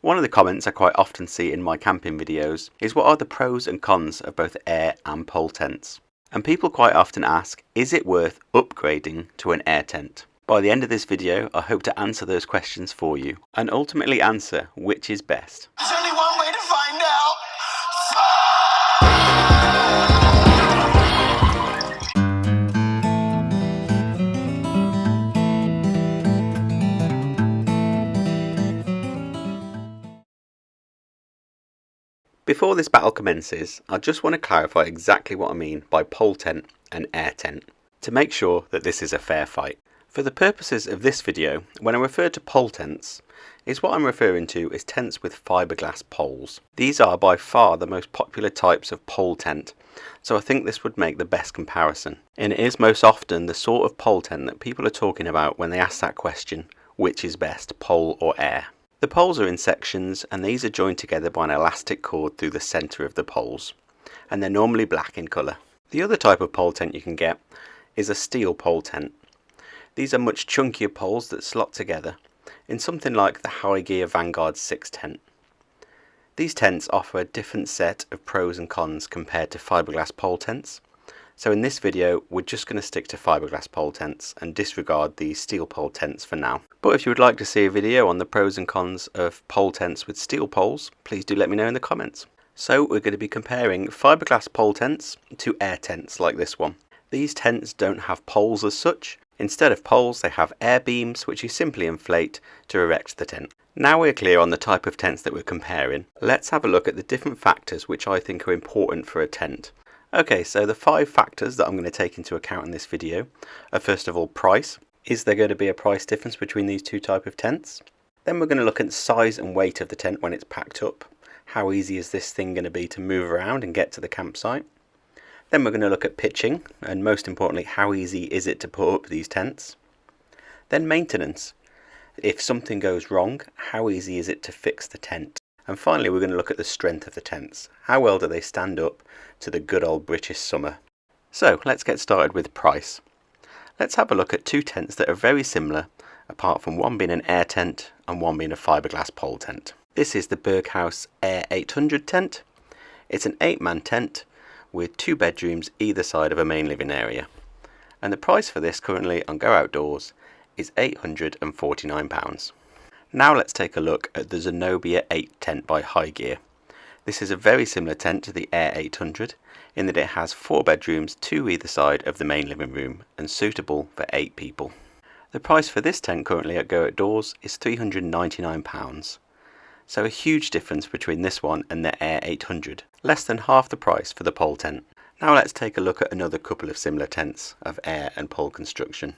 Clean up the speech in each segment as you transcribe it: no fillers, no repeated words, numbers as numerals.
One of the comments I quite often see in my camping videos is what are the pros and cons of both air and pole tents? And people quite often ask, is it worth upgrading to an air tent? By the end of this video, I hope to answer those questions for you and ultimately answer which is best. There's only one way to find out. Before this battle commences, I just want to clarify exactly what I mean by pole tent and air tent, to make sure that this is a fair fight. For the purposes of this video, when I refer to pole tents, what I'm referring to is tents with fibreglass poles. These are by far the most popular types of pole tent, so I think this would make the best comparison. And it is most often the sort of pole tent that people are talking about when they ask that question, which is best, pole or air? The poles are in sections, and these are joined together by an elastic cord through the centre of the poles, and they're normally black in colour. The other type of pole tent you can get is a steel pole tent. These are much chunkier poles that slot together in something like the High Gear Vanguard 6 tent. These tents offer a different set of pros and cons compared to fibreglass pole tents. So in this video, we're just going to stick to fibreglass pole tents and disregard these steel pole tents for now. But if you would like to see a video on the pros and cons of pole tents with steel poles, please do let me know in the comments. So we're going to be comparing fibreglass pole tents to air tents like this one. These tents don't have poles as such. Instead of poles, they have air beams which you simply inflate to erect the tent. Now we're clear on the type of tents that we're comparing, let's have a look at the different factors which I think are important for a tent. Okay, so the 5 factors that I'm going to take into account in this video are first of all price. Is there going to be a price difference between these two types of tents? Then we're going to look at size and weight of the tent when it's packed up. How easy is this thing going to be to move around and get to the campsite? Then we're going to look at pitching, and most importantly, how easy is it to put up these tents? Then maintenance. If something goes wrong, how easy is it to fix the tent? And finally, we're going to look at the strength of the tents. How well do they stand up to the good old British summer? So let's get started with price. Let's have a look at two tents that are very similar, apart from one being an air tent and one being a fibreglass pole tent. This is the Berghause Air 800 tent. It's an 8-man tent with 2 bedrooms either side of a main living area. And the price for this currently on Go Outdoors is £849. Now let's take a look at the Zenobia 8 tent by High Gear. This is a very similar tent to the Air 800 in that it has 4 bedrooms, 2 either side of the main living room, and suitable for 8 people. The price for this tent currently at Go Outdoors is £399. So a huge difference between this one and the Air 800, less than half the price for the pole tent. Now let's take a look at another couple of similar tents of air and pole construction.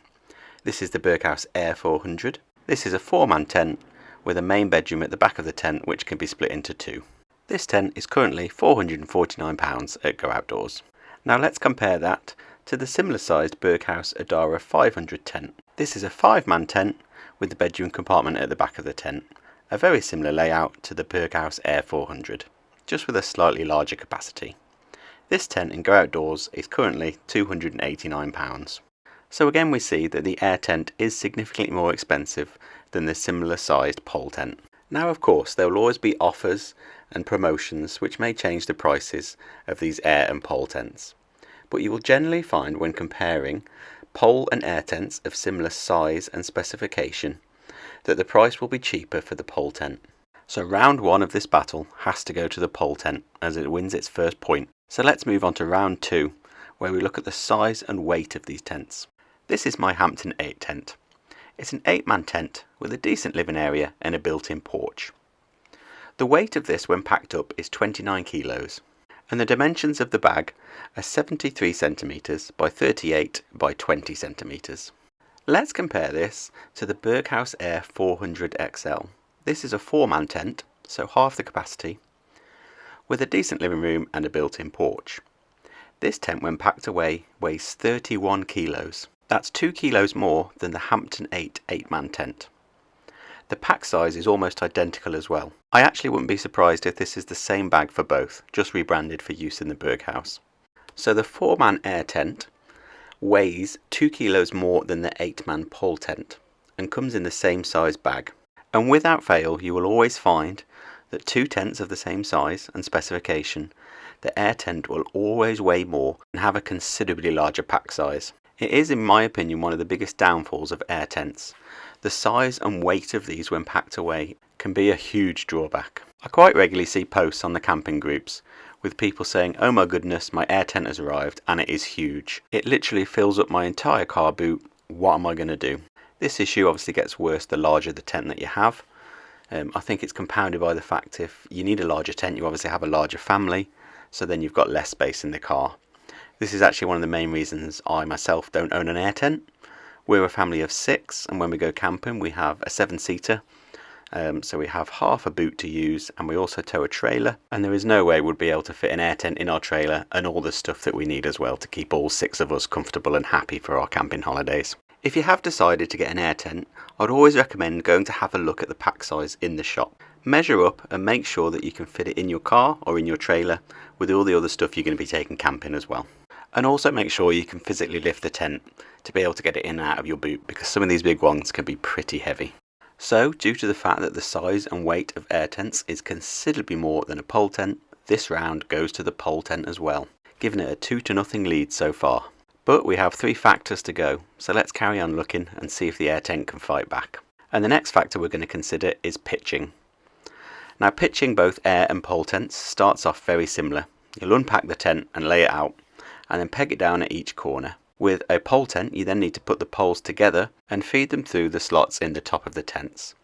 This is the Berghause Air 400. This is a 4-man tent with a main bedroom at the back of the tent which can be split into 2. This tent is currently £449 at Go Outdoors. Now let's compare that to the similar sized Berghaus Adhara 500 tent. This is a 5-man tent with the bedroom compartment at the back of the tent. A very similar layout to the Berghause Air 400, just with a slightly larger capacity. This tent in Go Outdoors is currently £289. So again we see that the air tent is significantly more expensive than the similar sized pole tent. Now of course there will always be offers and promotions which may change the prices of these air and pole tents. But you will generally find when comparing pole and air tents of similar size and specification that the price will be cheaper for the pole tent. So round 1 of this battle has to go to the pole tent as it wins its first point. So let's move on to round 2 where we look at the size and weight of these tents. This is my Hampton 8 tent. It's an 8-man tent with a decent living area and a built-in porch. The weight of this when packed up is 29 kilos and the dimensions of the bag are 73 centimetres by 38 by 20 centimetres. Let's compare this to the Berghaus Air 400 XL. This is a 4-man tent, so half the capacity, with a decent living room and a built-in porch. This tent when packed away weighs 31 kilos. That's 2 kilos more than the Hampton 8 8-man tent. The pack size is almost identical as well. I actually wouldn't be surprised if this is the same bag for both, just rebranded for use in the Berghaus. So the 4-man air tent weighs 2 kilos more than the 8-man pole tent and comes in the same size bag. And without fail, you will always find that 2 tents of the same size and specification, the air tent will always weigh more and have a considerably larger pack size. It is, in my opinion, one of the biggest downfalls of air tents. The size and weight of these when packed away can be a huge drawback. I quite regularly see posts on the camping groups with people saying, "Oh my goodness, my air tent has arrived and it is huge. It literally fills up my entire car boot. What am I going to do?" This issue obviously gets worse the larger the tent that you have. I think it's compounded by the fact if you need a larger tent, you obviously have a larger family, so then you've got less space in the car. This is actually one of the main reasons I myself don't own an air tent. We're a family of 6, and when we go camping we have a 7-seater. So we have half a boot to use, and we also tow a trailer, and there is no way we'd be able to fit an air tent in our trailer and all the stuff that we need as well to keep all 6 of us comfortable and happy for our camping holidays. If you have decided to get an air tent, I'd always recommend going to have a look at the pack size in the shop. Measure up and make sure that you can fit it in your car or in your trailer with all the other stuff you're going to be taking camping as well. And also make sure you can physically lift the tent to be able to get it in and out of your boot, because some of these big ones can be pretty heavy. So, due to the fact that the size and weight of air tents is considerably more than a pole tent, this round goes to the pole tent as well, giving it a 2-0 lead so far. But we have 3 factors to go, so let's carry on looking and see if the air tent can fight back. And the next factor we're going to consider is pitching. Now, pitching both air and pole tents starts off very similar. You'll unpack the tent and lay it out, and then peg it down at each corner. With a pole tent, you then need to put the poles together and feed them through the slots in the top of the tents.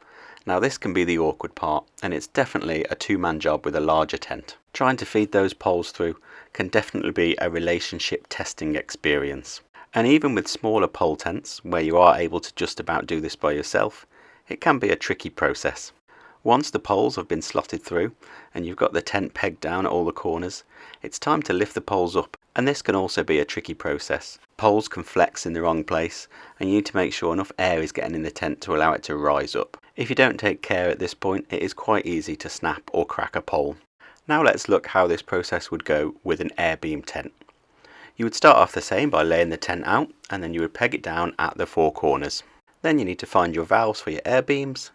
Now, this can be the awkward part, and it's definitely a 2-man job with a larger tent. Trying to feed those poles through can definitely be a relationship testing experience. And even with smaller pole tents, where you are able to just about do this by yourself, it can be a tricky process. Once the poles have been slotted through and you've got the tent pegged down at all the corners, it's time to lift the poles up, and this can also be a tricky process. Poles can flex in the wrong place, and you need to make sure enough air is getting in the tent to allow it to rise up. If you don't take care at this point, it is quite easy to snap or crack a pole. Now let's look how this process would go with an air beam tent. You would start off the same by laying the tent out, and then you would peg it down at the 4 corners. Then you need to find your valves for your air beams,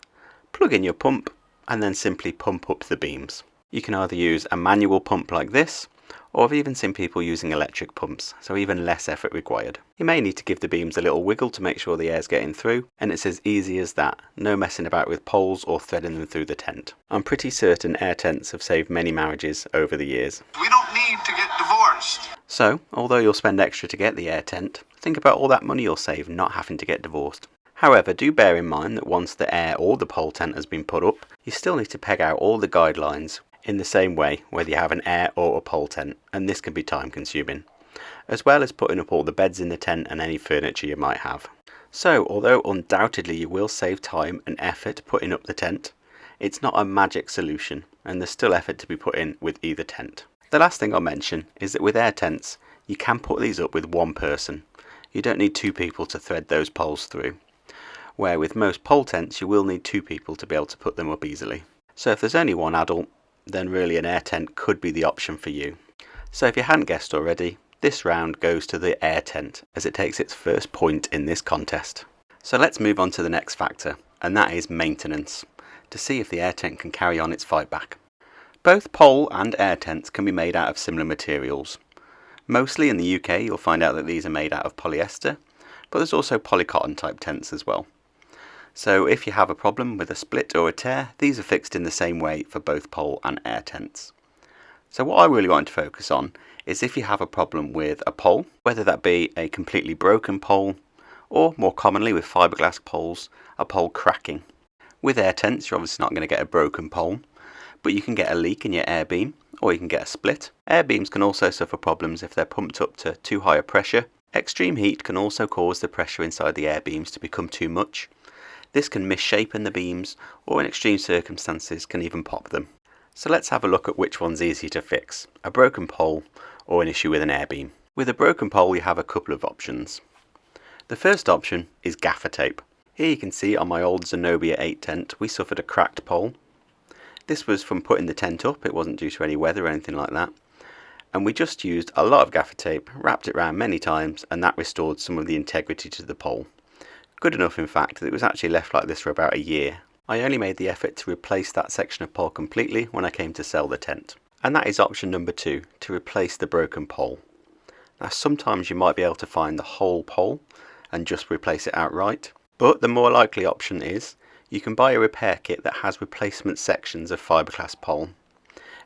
plug in your pump, and then simply pump up the beams. You can either use a manual pump like this, or I've even seen people using electric pumps, so even less effort required. You may need to give the beams a little wiggle to make sure the air's getting through, and it's as easy as that, no messing about with poles or threading them through the tent. I'm pretty certain air tents have saved many marriages over the years. We don't need to get divorced. So, although you'll spend extra to get the air tent, think about all that money you'll save not having to get divorced. However, do bear in mind that once the air or the pole tent has been put up, you still need to peg out all the guidelines in the same way whether you have an air or a pole tent, and this can be time consuming, as well as putting up all the beds in the tent and any furniture you might have. So, although undoubtedly you will save time and effort putting up the tent, it's not a magic solution, and there's still effort to be put in with either tent. The last thing I'll mention is that with air tents, you can put these up with 1 person. You don't need 2 people to thread those poles through, where with most pole tents you will need 2 people to be able to put them up easily. So if there's only 1 adult, then really an air tent could be the option for you. So if you hadn't guessed already, this round goes to the air tent as it takes its first point in this contest. So let's move on to the next factor, and that is maintenance, to see if the air tent can carry on its fight back. Both pole and air tents can be made out of similar materials. Mostly in the UK you'll find out that these are made out of polyester, but there's also polycotton type tents as well. So if you have a problem with a split or a tear, these are fixed in the same way for both pole and air tents. So what I really want to focus on is if you have a problem with a pole, whether that be a completely broken pole, or more commonly with fibreglass poles, a pole cracking. With air tents you're obviously not going to get a broken pole, but you can get a leak in your air beam, or you can get a split. Air beams can also suffer problems if they're pumped up to too high a pressure. Extreme heat can also cause the pressure inside the air beams to become too much. This can misshapen the beams, or in extreme circumstances can even pop them. So let's have a look at which one's easier to fix, a broken pole or an issue with an air beam. With a broken pole you have a couple of options. The first option is gaffer tape. Here you can see on my old Zenobia 8 tent we suffered a cracked pole. This was from putting the tent up, it wasn't due to any weather or anything like that. And we just used a lot of gaffer tape, wrapped it around many times, and that restored some of the integrity to the pole. Good enough in fact that it was actually left like this for about a year, I only made the effort to replace that section of pole completely when I came to sell the tent. And that is option number 2, to replace the broken pole. Now sometimes you might be able to find the whole pole and just replace it outright, but the more likely option is you can buy a repair kit that has replacement sections of fiberglass pole.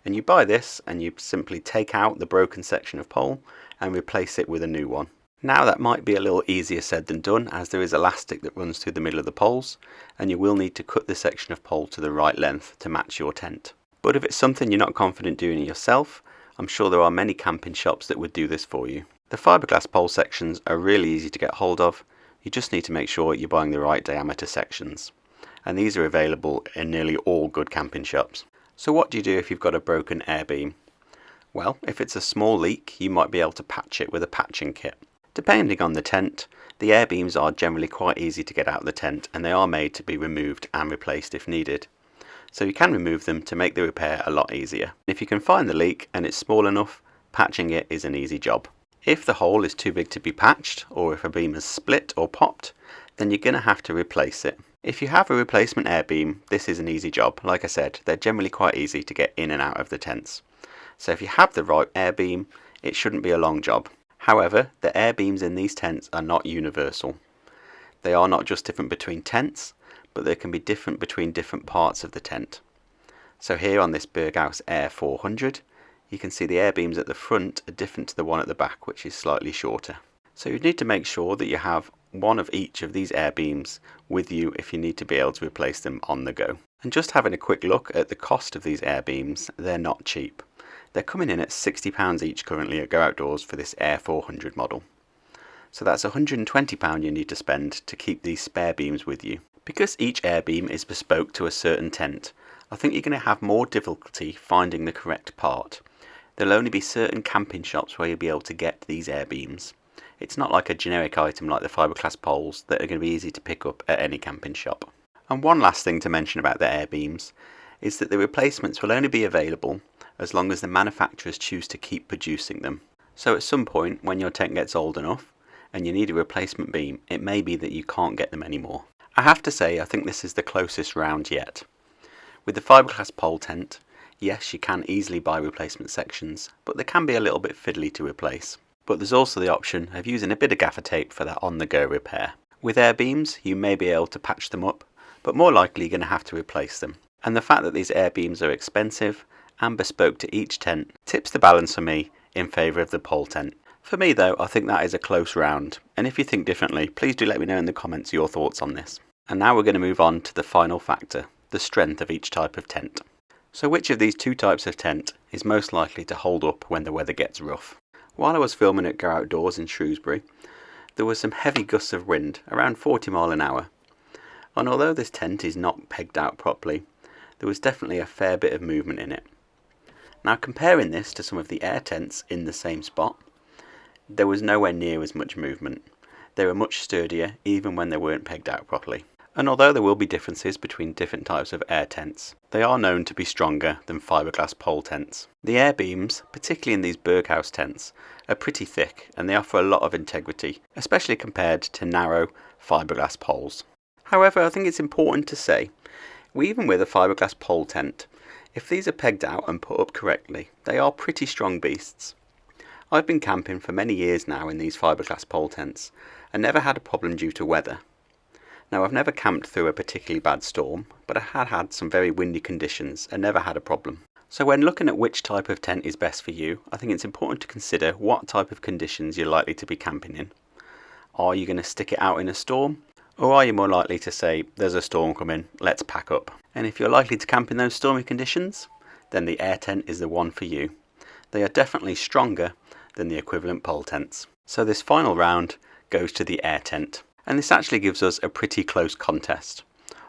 And you buy this and you simply take out the broken section of pole and replace it with a new one. Now that might be a little easier said than done, as there is elastic that runs through the middle of the poles and you will need to cut the section of pole to the right length to match your tent. But if it's something you're not confident doing it yourself, I'm sure there are many camping shops that would do this for you. The fiberglass pole sections are really easy to get hold of. You just need to make sure you're buying the right diameter sections. And these are available in nearly all good camping shops. So what do you do if you've got a broken air beam? Well, if it's a small leak, you might be able to patch it with a patching kit. Depending on the tent, the air beams are generally quite easy to get out of the tent, and they are made to be removed and replaced if needed. So you can remove them to make the repair a lot easier. If you can find the leak and it's small enough, patching it is an easy job. If the hole is too big to be patched, or if a beam has split or popped, then you're going to have to replace it. If you have a replacement air beam, this is an easy job. Like I said, they're generally quite easy to get in and out of the tents. So if you have the right air beam, it shouldn't be a long job. However, the air beams in these tents are not universal. They are not just different between tents, but they can be different between different parts of the tent. So here on this Berghause Air 400, you can see the air beams at the front are different to the one at the back, which is slightly shorter. So you need to make sure that you have one of each of these air beams with you if you need to be able to replace them on the go. And just having a quick look at the cost of these air beams, they're not cheap. They're coming in at £60 each currently at Go Outdoors for this Air 400 model. So that's £120 you need to spend to keep these spare beams with you. Because each air beam is bespoke to a certain tent, I think you're going to have more difficulty finding the correct part. There'll only be certain camping shops where you'll be able to get these air beams. It's not like a generic item like the fiberglass poles that are going to be easy to pick up at any camping shop. And one last thing to mention about the air beams is that the replacements will only be available as long as the manufacturers choose to keep producing them. So at some point when your tent gets old enough and you need a replacement beam, it may be that you can't get them anymore. I have to say, I think this is the closest round yet. With the fiberglass pole tent, yes, you can easily buy replacement sections, but they can be a little bit fiddly to replace. But there's also the option of using a bit of gaffer tape for that on-the-go repair. With air beams, you may be able to patch them up, but more likely you're going to have to replace them. And the fact that these air beams are expensive and bespoke to each tent tips the balance for me in favour of the pole tent. For me though, I think that is a close round, and if you think differently, please do let me know in the comments your thoughts on this. And now we're going to move on to the final factor, the strength of each type of tent. So which of these two types of tent is most likely to hold up when the weather gets rough? While I was filming at Go Outdoors in Shrewsbury, there was some heavy gusts of wind, around 40 miles an hour. And although this tent is not pegged out properly, there was definitely a fair bit of movement in it. Now comparing this to some of the air tents in the same spot, there was nowhere near as much movement. They were much sturdier even when they weren't pegged out properly. And although there will be differences between different types of air tents, they are known to be stronger than fiberglass pole tents. The air beams, particularly in these Berghaus tents, are pretty thick and they offer a lot of integrity, especially compared to narrow fiberglass poles. However, I think it's important to say, even with a fiberglass pole tent, if these are pegged out and put up correctly, they are pretty strong beasts. I've been camping for many years now in these fiberglass pole tents and never had a problem due to weather. Now I've never camped through a particularly bad storm, but I had some very windy conditions and never had a problem. So when looking at which type of tent is best for you, I think it's important to consider what type of conditions you're likely to be camping in. Are you going to stick it out in a storm? Or are you more likely to say, there's a storm coming, let's pack up? And if you're likely to camp in those stormy conditions, then the air tent is the one for you. They are definitely stronger than the equivalent pole tents. So this final round goes to the air tent. And this actually gives us a pretty close contest.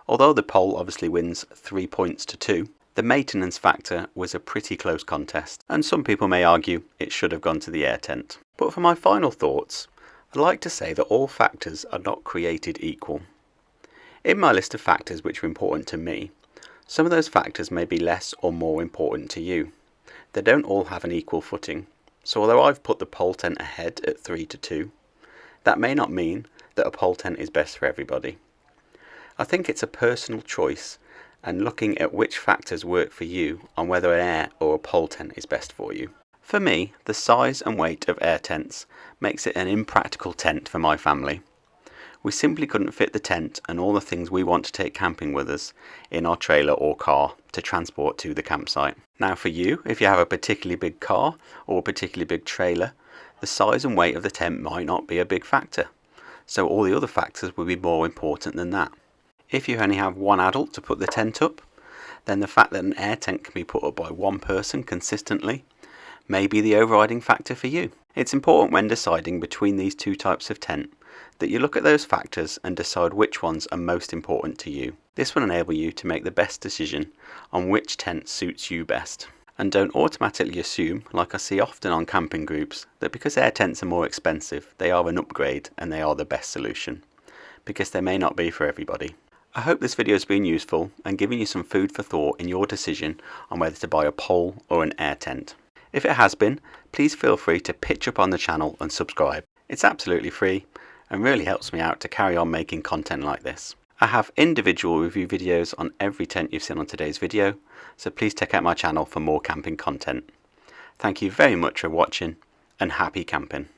Although the pole obviously wins 3 points to 2, the maintenance factor was a pretty close contest, and some people may argue it should have gone to the air tent. But for my final thoughts, I'd like to say that all factors are not created equal. In my list of factors which are important to me, some of those factors may be less or more important to you. They don't all have an equal footing, so although I've put the pole tent ahead at 3 to 2, that may not mean that a pole tent is best for everybody. I think it's a personal choice and looking at which factors work for you on whether an air or a pole tent is best for you. For me, the size and weight of air tents makes it an impractical tent for my family. We simply couldn't fit the tent and all the things we want to take camping with us in our trailer or car to transport to the campsite. Now for you, if you have a particularly big car or a particularly big trailer, the size and weight of the tent might not be a big factor. So all the other factors will be more important than that. If you only have one adult to put the tent up, then the fact that an air tent can be put up by one person consistently may be the overriding factor for you. It's important when deciding between these two types of tent that you look at those factors and decide which ones are most important to you. This will enable you to make the best decision on which tent suits you best. And don't automatically assume, like I see often on camping groups, that because air tents are more expensive, they are an upgrade and they are the best solution, because they may not be for everybody. I hope this video has been useful and given you some food for thought in your decision on whether to buy a pole or an air tent. If it has been, please feel free to pitch up on the channel and subscribe. It's absolutely free and really helps me out to carry on making content like this. I have individual review videos on every tent you've seen on today's video, so please check out my channel for more camping content. Thank you very much for watching and happy camping.